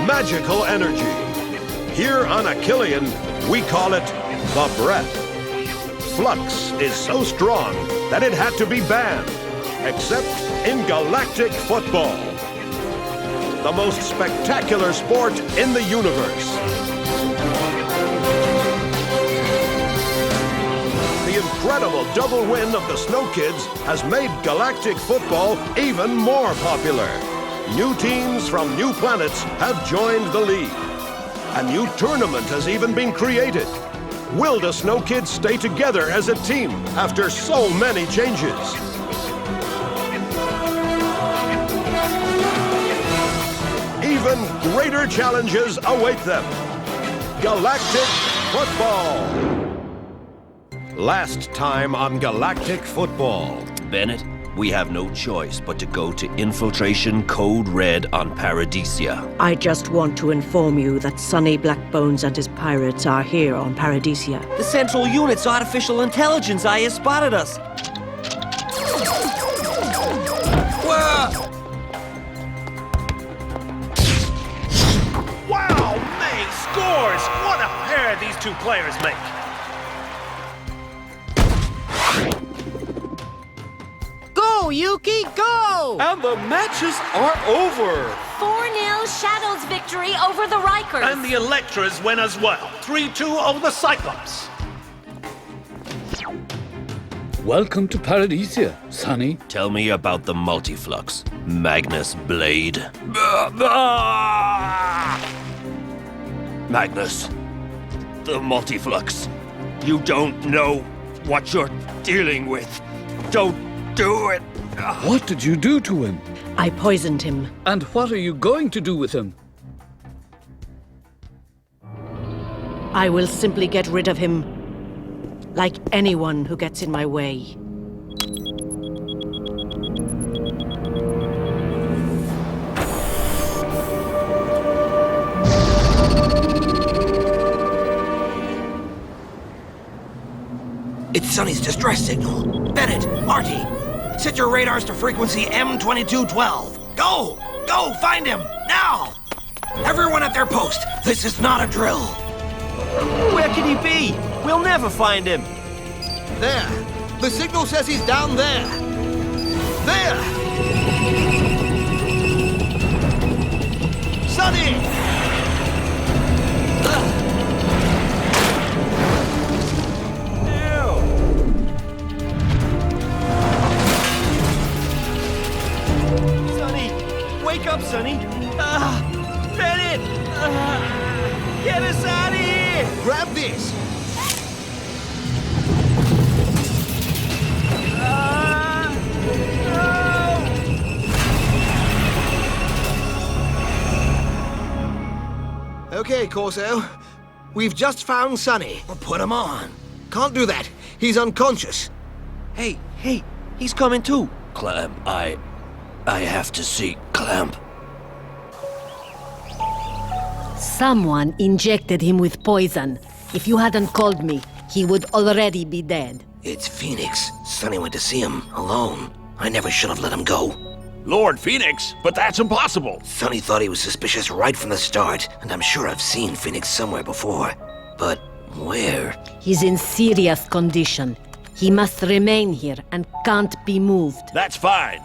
magical energy. Here on Achillean, we call it the breath. Flux is so strong that it had to be banned, except in galactic football. The most spectacular sport in the universe. The incredible double win of the Snow Kids has made galactic football even more popular. New teams from new planets have joined the league. A new tournament has even been created. Will the Snow Kids stay together as a team after so many changes? Even greater challenges await them. Galactic Football. Last time on Galactic Football. Bennett, we have no choice but to go to Infiltration Code Red on Paradisia. I just want to inform you that Sonny Blackbones and his pirates are here on Paradisia. The Central Unit's artificial intelligence eye has spotted us. Wow, May scores! What a pair these two players make! Go, Yuki, go! And the matches are over! 4-0 Shadows victory over the Rikers. And the Electras win as well. 3-2 over the Cyclops. Welcome to Paradisia, Sonny. Tell me about the Multiflux, Magnus Blade. Magnus, the Multiflux. You don't know what you're dealing with. Don't do it. What did you do to him? I poisoned him. And what are you going to do with him? I will simply get rid of him, like anyone who gets in my way. It's Sonny's distress signal. Bennett, Marty, set your radars to frequency M2212. Go! Go, find him, now! Everyone at their post, this is not a drill. Where can he be? We'll never find him. There. The signal says he's down there. There! Sonny! Wake up, Sonny! Bennett! Get us out of here! Grab this! No! Okay, Corso. We've just found Sonny. Or put him on. Can't do that. He's unconscious. Hey, he's coming too. Clamp, I have to see Clamp. Someone injected him with poison. If you hadn't called me, he would already be dead. It's Phoenix. Sonny went to see him, alone. I never should have let him go. Lord Phoenix, but that's impossible. Sonny thought he was suspicious right from the start, and I'm sure I've seen Phoenix somewhere before. But where? He's in serious condition. He must remain here and can't be moved. That's fine.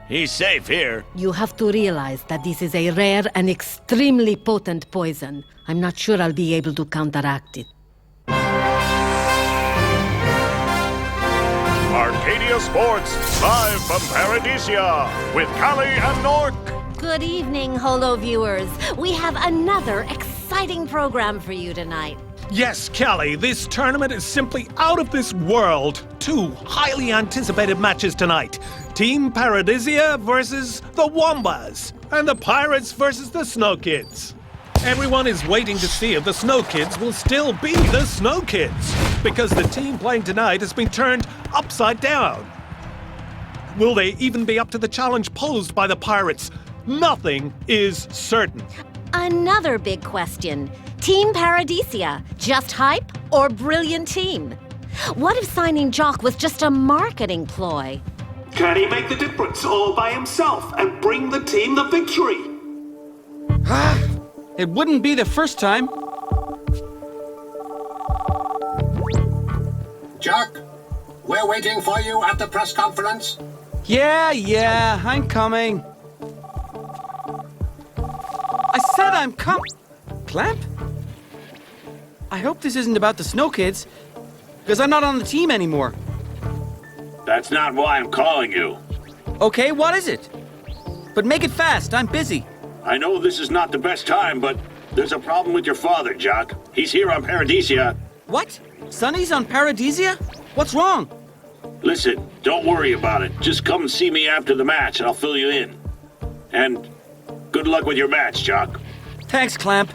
He's safe here. You have to realize that this is a rare and extremely potent poison. I'm not sure I'll be able to counteract it. Arcadia Sports, live from Paradisia, with Callie and Nork. Good evening, Holo viewers. We have another exciting program for you tonight. Yes, Callie, this tournament is simply out of this world. 2 highly anticipated matches tonight. Team Paradisia versus the Wombas, and the Pirates versus the Snow Kids. Everyone is waiting to see if the Snow Kids will still be the Snow Kids, because the team playing tonight has been turned upside down. Will they even be up to the challenge posed by the Pirates? Nothing is certain. Another big question. Team Paradisia, just hype or brilliant team? What if signing Jock was just a marketing ploy? Can he make the difference all by himself and bring the team the victory? It wouldn't be the first time. Jock, we're waiting for you at the press conference. Yeah, I'm coming. I said I'm Clamp? I hope this isn't about the Snow Kids, because I'm not on the team anymore. That's not why I'm calling you. Okay, what is it? But make it fast, I'm busy. I know this is not the best time, but there's a problem with your father, Jock. He's here on Paradisia. What? Sonny's on Paradisia? What's wrong? Listen, don't worry about it. Just come and see me after the match and I'll fill you in. And good luck with your match, Jock. Thanks, Clamp.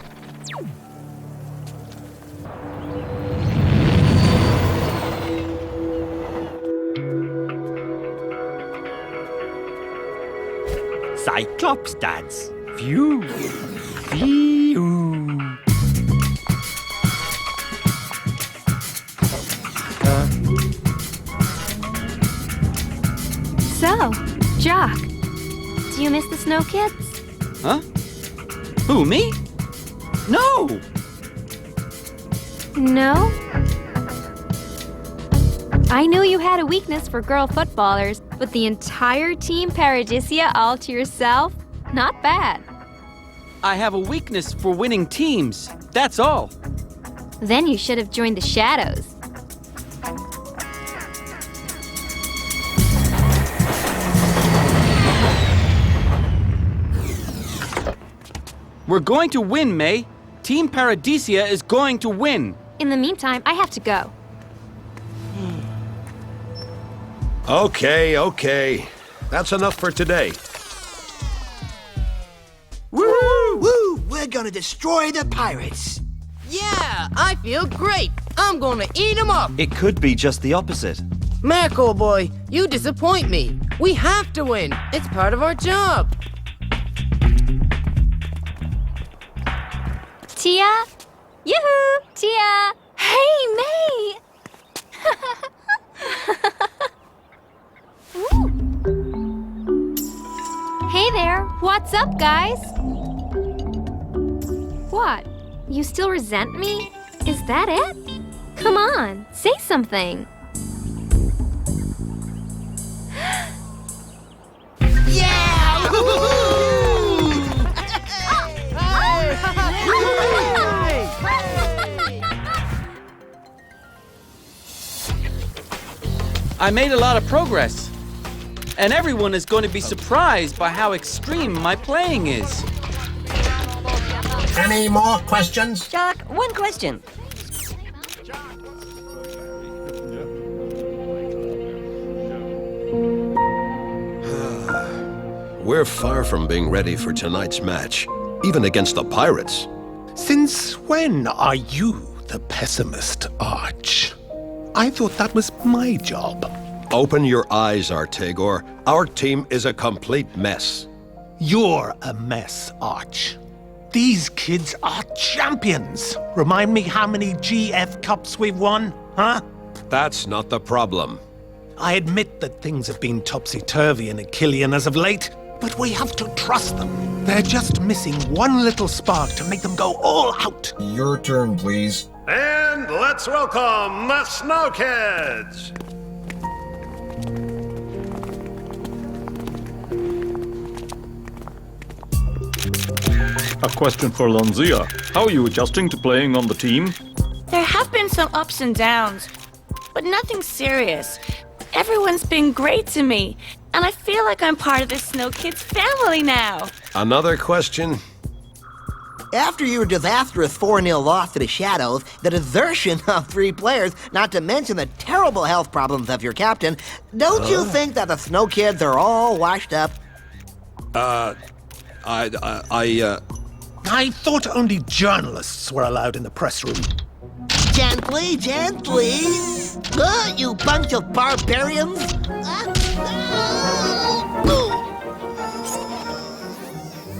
Cyclops dance. Phew. Phew. So, Jock, do you miss the Snow Kids? Huh? Who, me? No! No? I knew you had a weakness for girl footballers, but the entire Team Paradisia all to yourself? Not bad. I have a weakness for winning teams. That's all. Then you should have joined the Shadows. We're going to win, May. Team Paradisia is going to win. In the meantime, I have to go. Okay. That's enough for today. Woo! Woo! We're gonna destroy the pirates. Yeah, I feel great. I'm gonna eat them up. It could be just the opposite. Mac, old boy, you disappoint me. We have to win. It's part of our job. Tia? Yoo-hoo! Tia! Hey, May! Hey there! What's up, guys? What? You still resent me? Is that it? Come on, say something. Yeah! I made a lot of progress. And everyone is going to be surprised by how extreme my playing is. Any more questions? Jock, one question. We're far from being ready for tonight's match, even against the Pirates. Since when are you the pessimist, Arch? I thought that was my job. Open your eyes, Artegor. Our team is a complete mess. You're a mess, Arch. These kids are champions. Remind me how many GF Cups we've won, huh? That's not the problem. I admit that things have been topsy-turvy in Achillean as of late, but we have to trust them. They're just missing one little spark to make them go all out. Your turn, please. And let's welcome the Snow Kids! A question for Lanzia. How are you adjusting to playing on the team? There have been some ups and downs, but nothing serious. Everyone's been great to me, and I feel like I'm part of the Snow Kids family now. Another question? After your disastrous 4-0 loss to the Shadows, the desertion of 3 players, not to mention the terrible health problems of your captain, don't you think that the Snow Kids are all washed up? I thought only journalists were allowed in the press room. Gently, gently. You bunch of barbarians.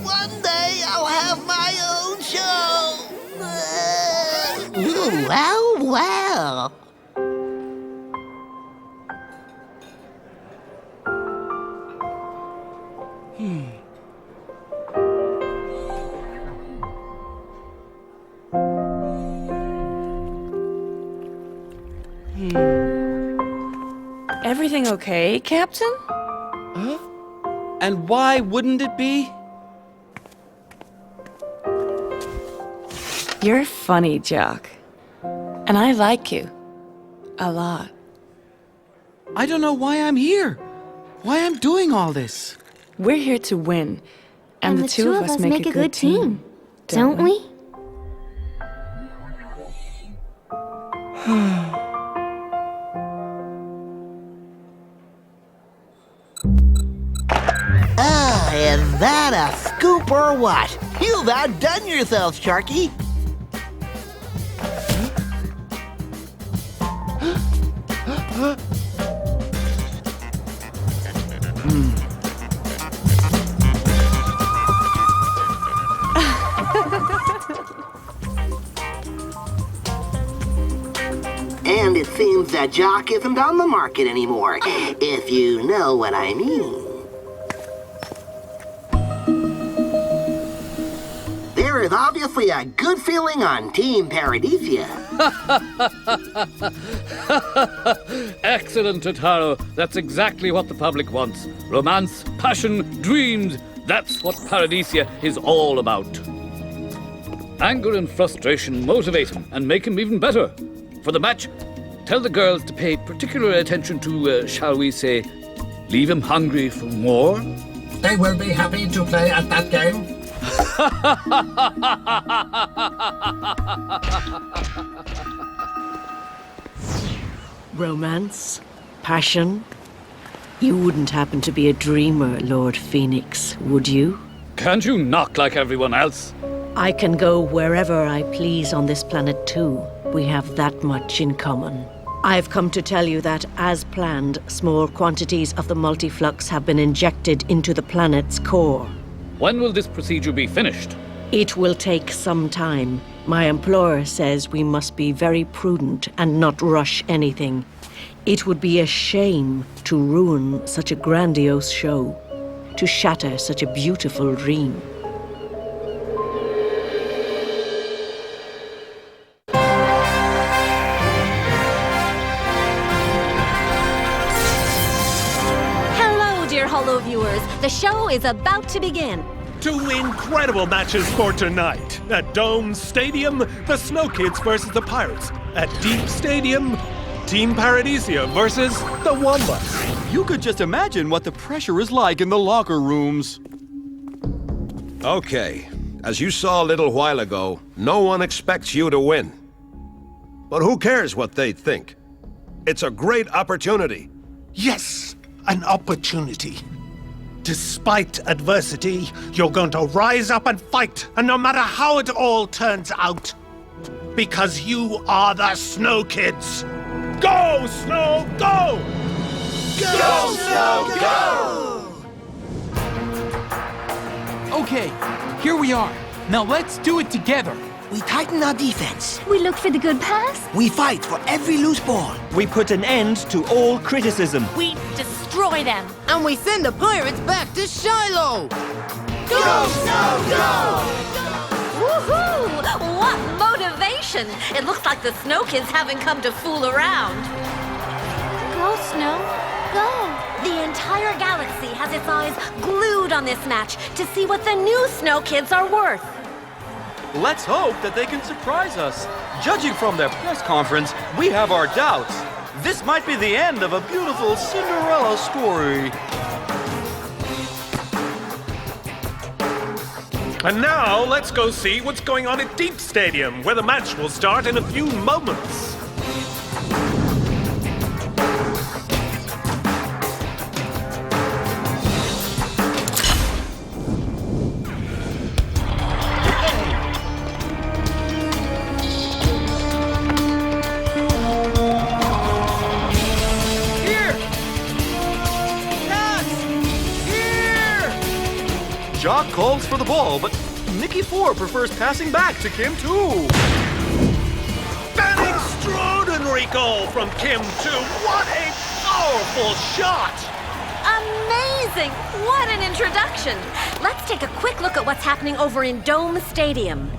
One day I'll have my own show. Well. everything okay, Captain? Huh? And why wouldn't it be? You're funny, Jock. And I like you. A lot. I don't know why I'm here. Why I'm doing all this. We're here to win. And the two of us make a good team. Don't we? Is that a scoop or what? You've outdone yourself, Sharky. And it seems that Jock isn't on the market anymore, if you know what I mean. There is obviously a good feeling on Team Paradisia. Excellent, Totaro. That's exactly what the public wants. Romance, passion, dreams. That's what Paradisia is all about. Anger and frustration motivate him and make him even better. For the match, tell the girls to pay particular attention to, shall we say, leave him hungry for more. They will be happy to play at that game. Romance? Passion? You wouldn't happen to be a dreamer, Lord Phoenix, would you? Can't you knock like everyone else? I can go wherever I please on this planet too. We have that much in common. I've come to tell you that, as planned, small quantities of the multiflux have been injected into the planet's core. When will this procedure be finished? It will take some time. My employer says we must be very prudent and not rush anything. It would be a shame to ruin such a grandiose show, to shatter such a beautiful dream. Hello, dear Holo viewers. The show is about to begin. Two incredible matches for tonight. At Dome Stadium, the Snow Kids versus the Pirates. At Deep Stadium, Team Paradisia versus the Wombats. You could just imagine what the pressure is like in the locker rooms. Okay, as you saw a little while ago, no one expects you to win. But who cares what they think? It's a great opportunity. Yes, an opportunity. Despite adversity, you're going to rise up and fight, and no matter how it all turns out, because you are the Snow Kids. Go, Snow, go! Go, Snow, go! Okay, here we are. Now let's do it together. We tighten our defense. We look for the good pass. We fight for every loose ball. We put an end to all criticism. We destroy them. And we send the pirates back to Shiloh. Go, Snow, go! Woohoo! What motivation! It looks like the Snow Kids haven't come to fool around. Go, Snow. Go. The entire galaxy has its eyes glued on this match to see what the new Snow Kids are worth. Let's hope that they can surprise us. Judging from their press conference, we have our doubts. This might be the end of a beautiful Cinderella story. And now, let's go see what's going on at Deep Stadium, where the match will start in a few moments. Jock calls for the ball, but Nikki 4 prefers passing back to Kim 2. An extraordinary goal from Kim 2. What a powerful shot! Amazing! What an introduction! Let's take a quick look at what's happening over in Dome Stadium.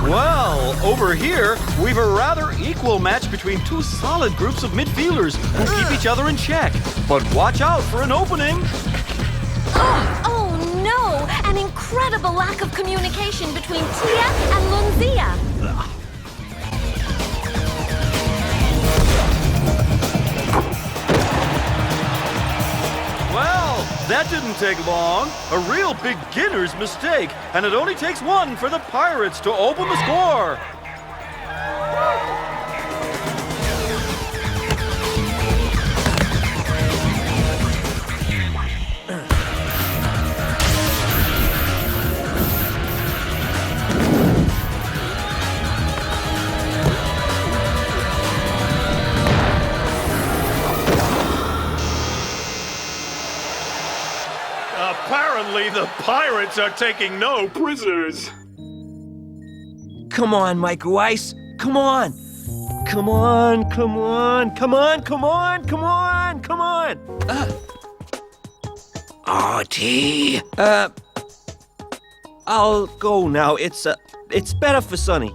Well, over here, we've a rather equal match between two solid groups of midfielders who keep each other in check. But watch out for an opening. Oh no! An incredible lack of communication between Tia and Lunzia. Well, that didn't take long. A real beginner's mistake. And it only takes one for the Pirates to open the score. Apparently, the pirates are taking no prisoners. Come on, Micro Ice. Come on. Come on, come on, come on, come on, come on, come on. Artie. I'll go now. It's better for Sonny.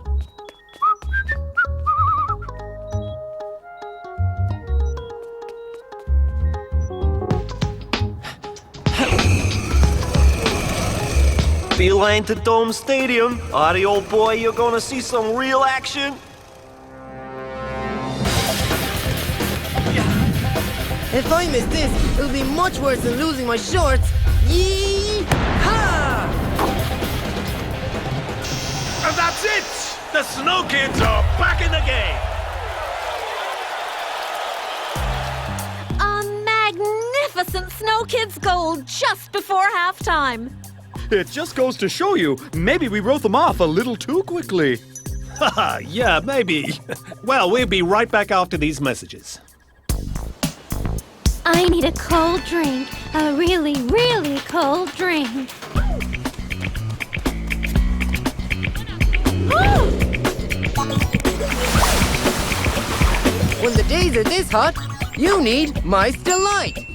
Beeline to Dome Stadium. Artie, old boy, you're gonna see some real action. If I miss this, it'll be much worse than losing my shorts. Yee-ha! And that's it! The Snow Kids are back in the game! A magnificent Snow Kids goal just before halftime. It just goes to show you, maybe we wrote them off a little too quickly. Haha, yeah, maybe. Well, we'll be right back after these messages. I need a cold drink. A really, really cold drink. When the days are this hot, you need Mice Delight.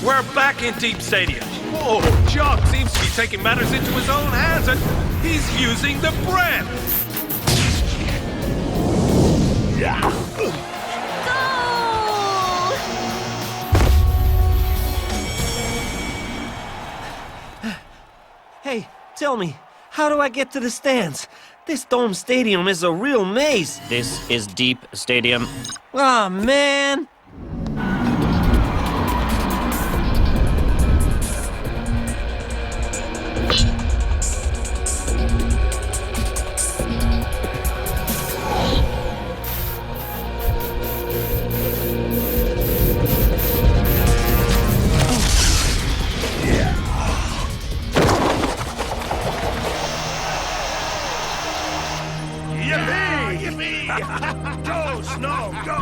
We're back in Deep Stadium. Oh, Jock seems to be taking matters into his own hands, and he's using the bread. Hey, tell me, how do I get to the stands? This Dome Stadium is a real maze. This is Deep Stadium. Aw, man. Go, Snow, go!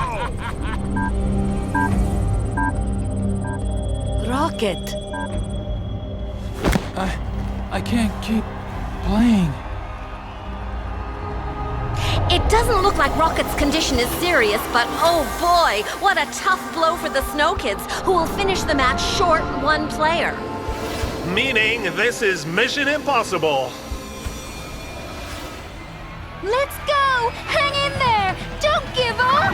Rocket! I can't keep playing. It doesn't look like Rocket's condition is serious, but oh boy, what a tough blow for the Snow Kids, who will finish the match short one player. Meaning this is mission impossible. Let's go! Hang in there! Don't give up!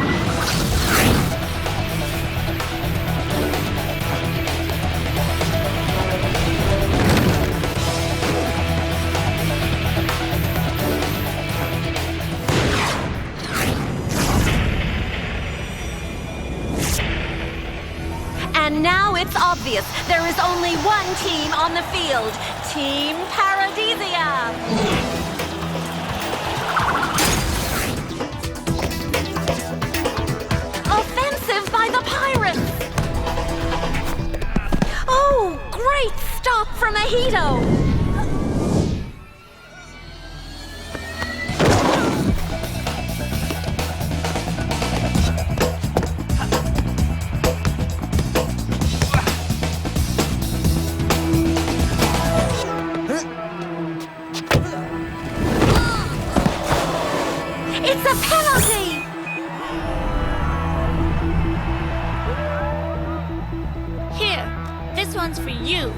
And now it's obvious there is only one team on the field. Team Paradisia. Offensive by the Pirates. Oh, great stop from Ahito. It's a penalty! Here, this one's for you.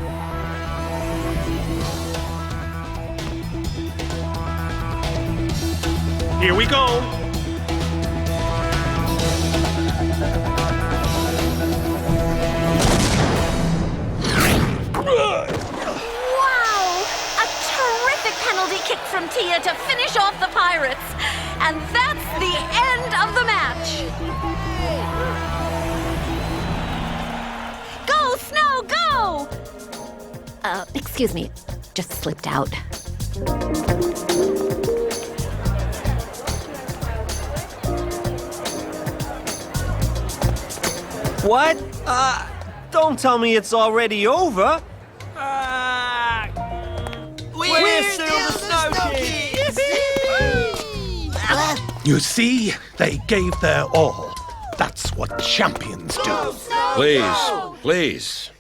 Here we go. Wow! A terrific penalty kick from Tia to finish off the Pirates. And that's the end of the match. Go, Snow, go! Excuse me. Just slipped out. What? Don't tell me it's already over. We're still the Snow Kids! You see, they gave their all. That's what champions do. Please.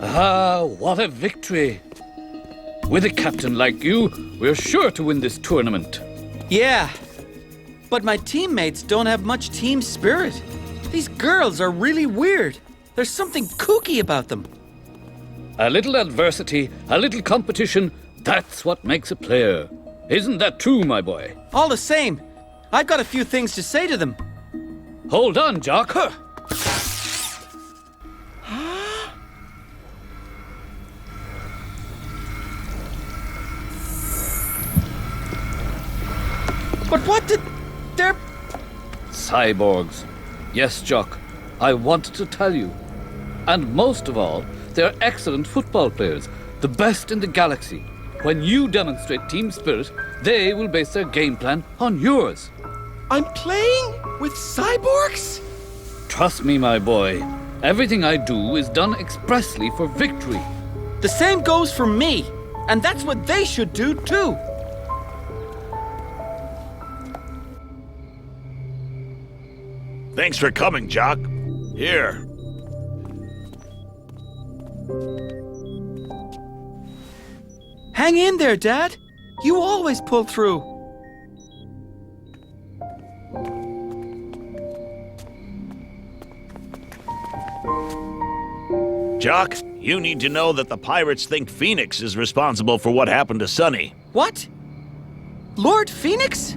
Ah, what a victory. With a captain like you, we're sure to win this tournament. Yeah, but my teammates don't have much team spirit. These girls are really weird. There's something kooky about them. A little adversity, a little competition, that's what makes a player. Isn't that true, my boy? All the same, I've got a few things to say to them. Hold on, Jock. But what did... They're... Cyborgs. Yes, Jock, I wanted to tell you. And most of all, they're excellent football players, the best in the galaxy. When you demonstrate team spirit, they will base their game plan on yours. I'm playing with cyborgs? Trust me, my boy. Everything I do is done expressly for victory. The same goes for me. And that's what they should do, too. Thanks for coming, Jock. Here. Hang in there, Dad. You always pull through. Jock, you need to know that the Pirates think Phoenix is responsible for what happened to Sonny. What? Lord Phoenix?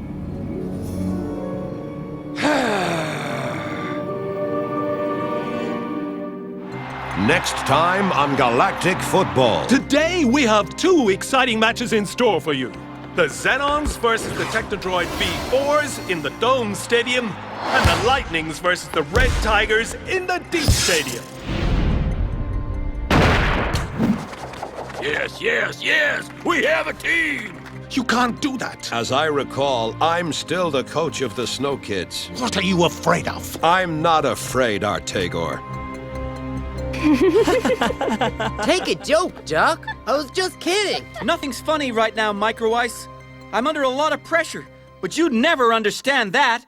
Next time on Galactic Football. Today we have two exciting matches in store for you. The Xenons versus the Technodroid B4s in the Dome Stadium, and the Lightnings versus the Red Tigers in the Deep Stadium. Yes, we have a team! You can't do that. As I recall, I'm still the coach of the Snow Kids. What are you afraid of? I'm not afraid, Artagor. Take a joke, Jock. I was just kidding. Nothing's funny right now, Micro Ice. I'm under a lot of pressure, but you'd never understand that.